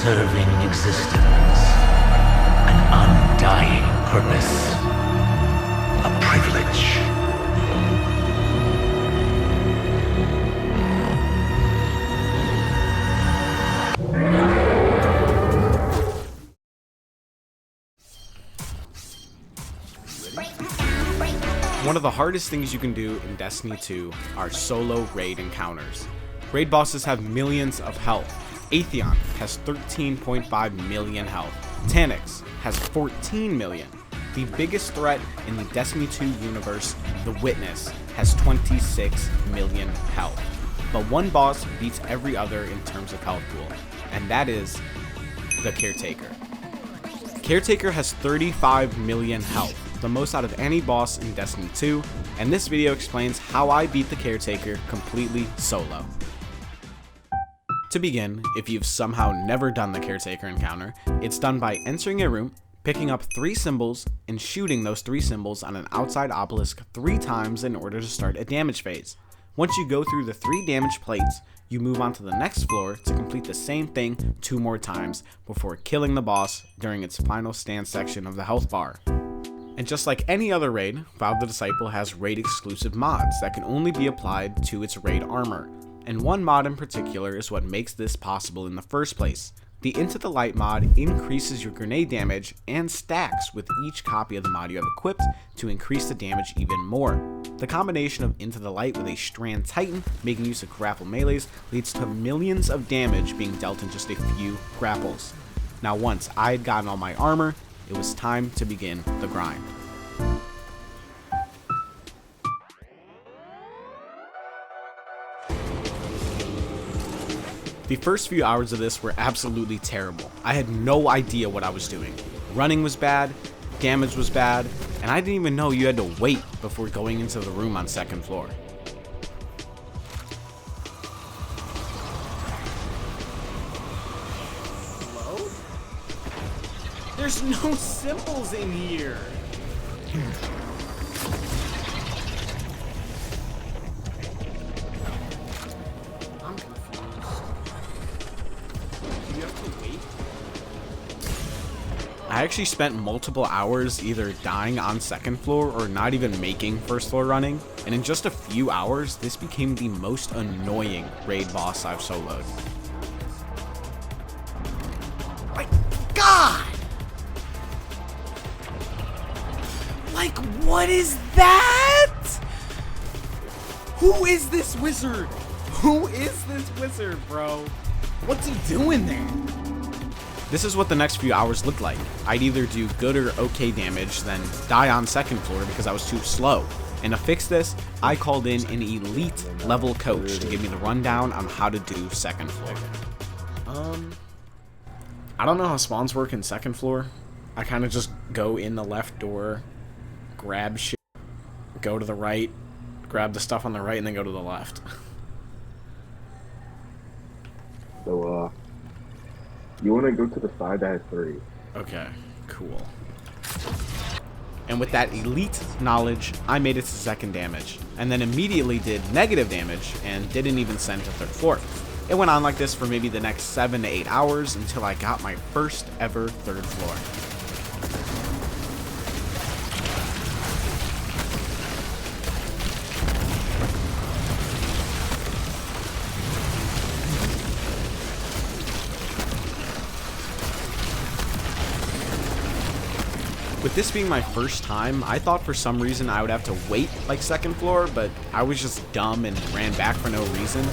self-serving existence, an undying purpose, a privilege. One of the hardest things you can do in Destiny 2 are solo raid encounters. Raid bosses have millions of health. Atheon has 13.5 million health. 2’s has 14 million. The biggest threat in the Destiny 2 universe, the Witness, has 26 million health. But one boss beats every other in terms of health pool, and that is the Caretaker. Caretaker has 35 million health, the most out of any boss in Destiny 2, and this video explains how I beat the Caretaker completely solo. To begin, if you've somehow never done the Caretaker encounter, it's done by entering a room, picking up 3 symbols, and shooting those 3 symbols on an outside obelisk 3 times in order to start a damage phase. Once you go through the 3 damage plates, you move on to the next floor to complete the same thing 2 more times before killing the boss during its final stand section of the health bar. And just like any other raid, Valve the Disciple has raid exclusive mods that can only be applied to its raid armor. And one mod in particular is what makes this possible in the first place. The Into the Light mod increases your grenade damage and stacks with each copy of the mod you have equipped to increase the damage even more. The combination of Into the Light with a Strand Titan making use of grapple melees leads to millions of damage being dealt in just a few grapples. Now once I had gotten all my armor, it was time to begin the grind. The first few hours of this were absolutely terrible. I had no idea what I was doing. Running was bad, damage was bad, and I didn't even know you had to wait before going into the room on 2nd floor. Hello? There's no symbols in here! I actually spent multiple hours either dying on 2nd floor or not even making 1st floor running, and in just a few hours, this became the most annoying raid boss I've soloed. My God! Like, what is that? Who is this wizard? Who is this wizard, bro? What's he doing there? This is what the next few hours looked like. I'd either do good or okay damage, then die on 2nd floor because I was too slow. And to fix this, I called in an elite level coach to give me the rundown on how to do 2nd floor. I don't know how spawns work in 2nd floor. I kind of just go in the left door, grab shit, go to the right, grab the stuff on the right, and then go to the left. So, you want to go to the side that has 3. Okay, cool. And with that elite knowledge, I made it to 2nd damage, and then immediately did negative damage and didn't even send to 3rd floor. It went on like this for maybe the next 7 to 8 hours until I got my first ever 3rd floor. With this being my first time, I thought for some reason I would have to wait like 2nd floor, but I was just dumb and ran back for no reason.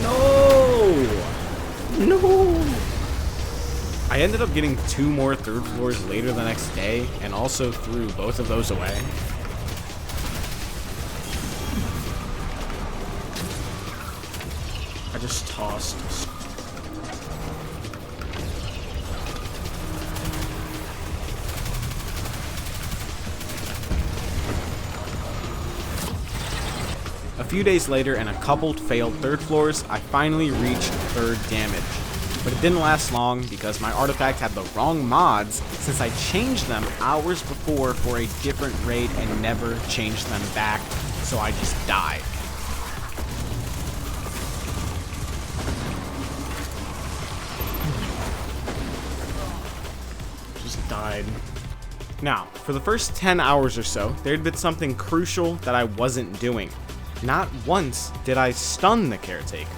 No! I ended up getting 2 more 3rd floors later the next day, and also threw both of those away. I just tossed. A few days later and a couple failed 3rd floors, I finally reached 3rd damage. But it didn't last long because my artifact had the wrong mods since I changed them hours before for a different raid and never changed them back, so I just died. died. Now, for the first 10 hours or so, there had been something crucial that I wasn't doing. Not once did I stun the Caretaker.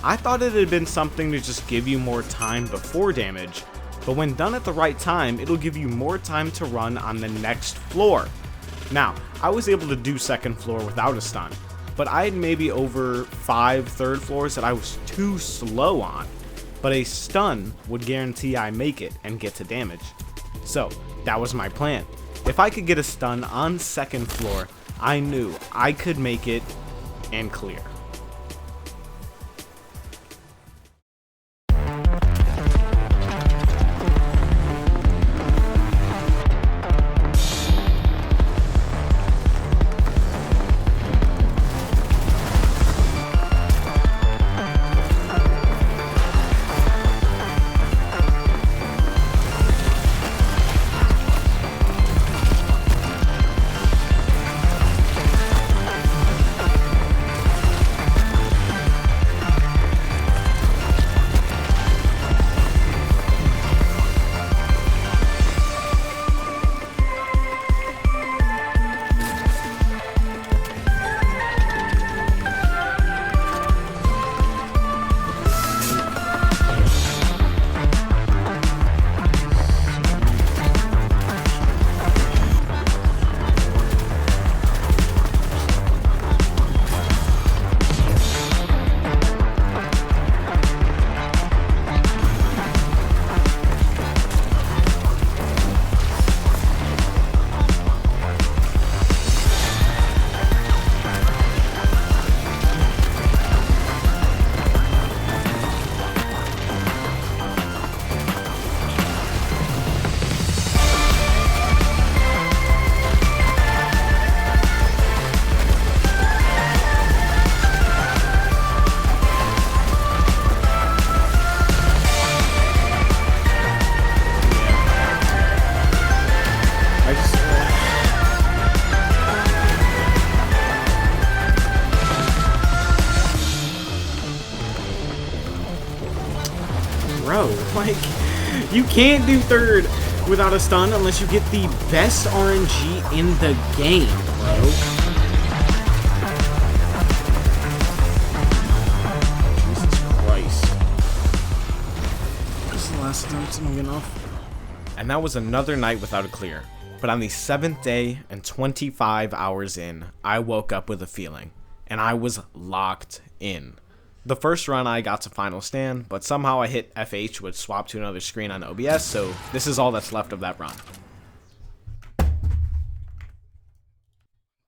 I thought it had been something to just give you more time before damage, but when done at the right time, it'll give you more time to run on the next floor. Now, I was able to do second floor without a stun, but I had maybe over 5 third floors that I was too slow on, but a stun would guarantee I make it and get to damage. So, that was my plan. If I could get a stun on second floor, I knew I could make it and clear. Bro, like, you can't do third without a stun unless you get the best RNG in the game, bro. Jesus Christ. This is the last attempt and I'm getting off. And that was another night without a clear. But on the 7th day and 25 hours in, I woke up with a feeling, and I was locked in. The first run I got to final stand, but somehow I hit FH which swapped to another screen on OBS, so this is all that's left of that run.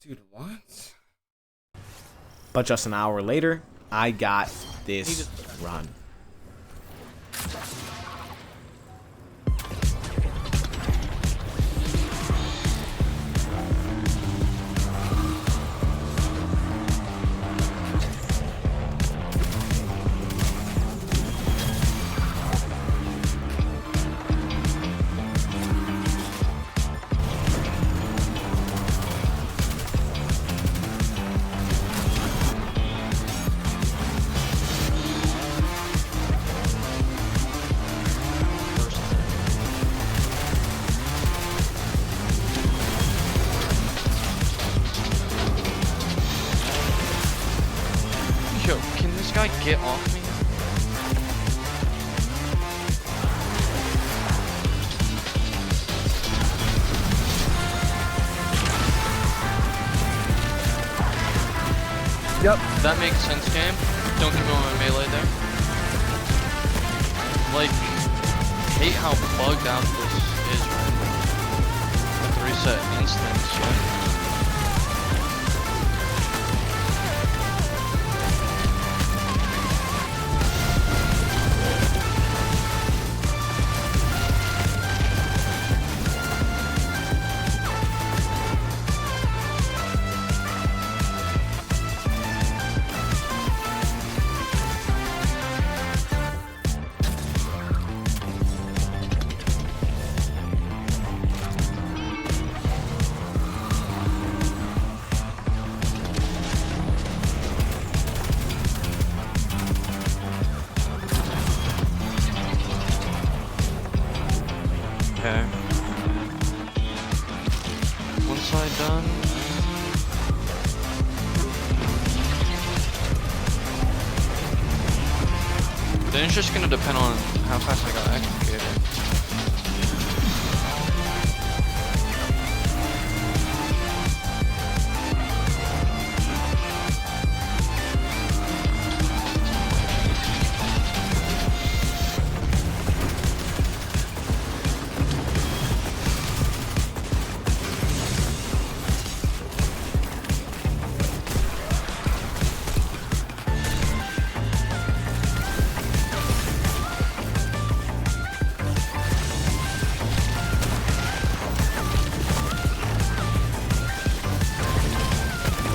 Dude, what? But just an hour later, I got this run. Yo, can this guy get off me? Yep. That makes sense, game. Don't give me my melee there. Like, hate how bugged out this is right now. With the reset instance, yeah. Okay. One side done. Then it's just gonna depend on how fast I got explicated.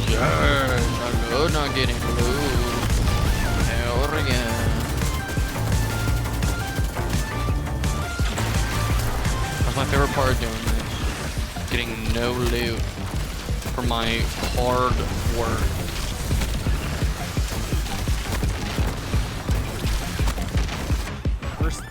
Yes, I love not getting blue. Hell yeah. That's my favorite part of doing this. Getting no loot for my hard work. First,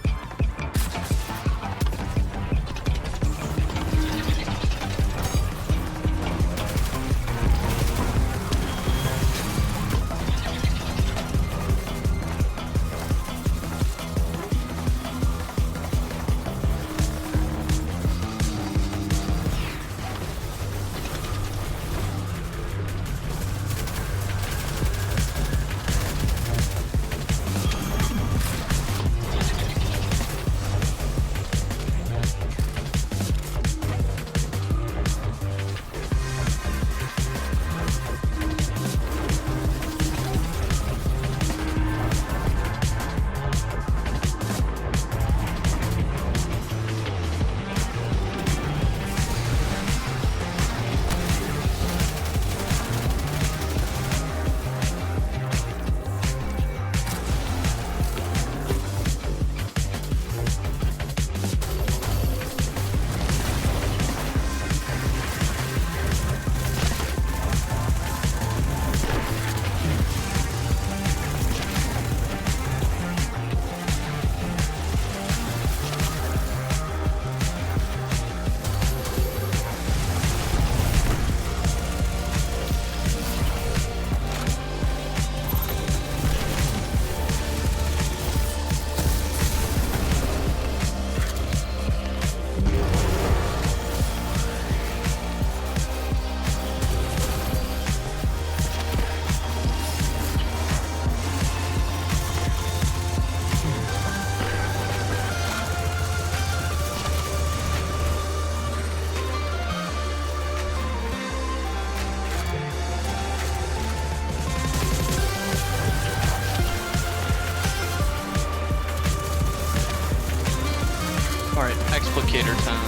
Alright, explicator time.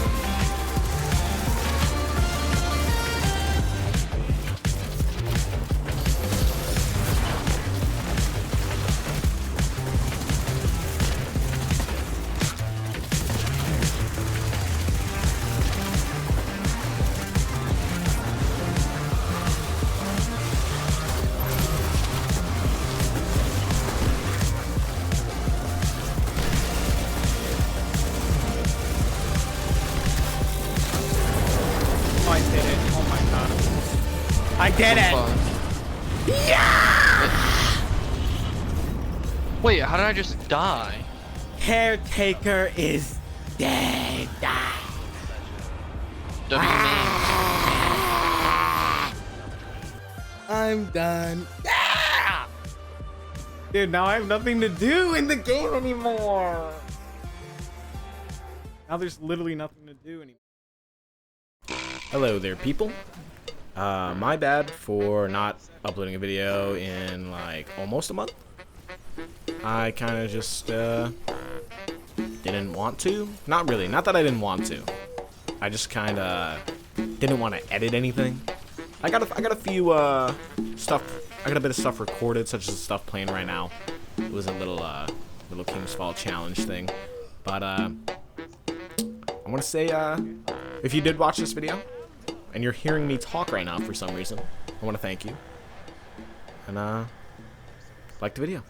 I did it. Oh my god. I did it! Yeah! Wait, how did I just die? Caretaker is dead. What do you mean? I'm done. Yeah! Dude, now I have nothing to do in the game anymore. Now there's literally nothing to do anymore. Hello there, people. My bad for not uploading a video in like almost a month. I kind of just didn't want to. Not really. Not that I didn't want to. I just kind of didn't want to edit anything. I got a few stuff. I got a bit of stuff recorded, such as the stuff playing right now. It was a little King's Fall challenge thing. But I want to say if you did watch this video and you're hearing me talk right now for some reason, I want to thank you and like the video.